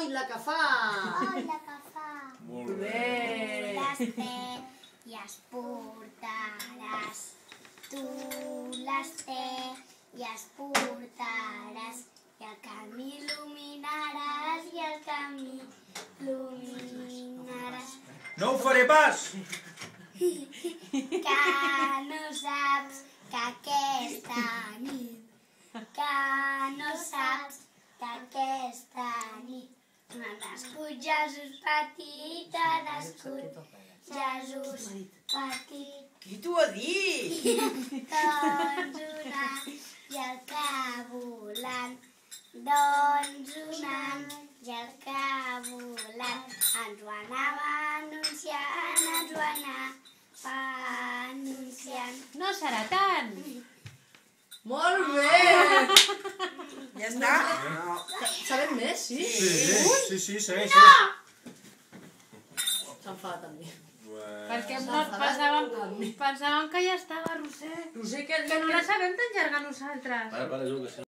Oi, la que fa! Oi, la que fa! Molt bé! Les té i es portaràs. Tu les té i es portaràs. I el camí il·luminaràs, i el camí il·luminaràs. No ho faré pas! Que no saps que aquesta nit, ha nascut Jesús petit, ha nascut Jesús petit. Qui t'ho ha dit? Doncs un any i el que volant, doncs un any i el que volant, ens ho anava anunciant, ens ho anava anunciant. No serà tant. Molt bé! Ja està? Sabem més, sí? Sí, segueix. S'enfada també. Perquè pensàvem que ja estava, Roser. Roser, que Que no la sabem tan llarga nosaltres. Para, jo que sé.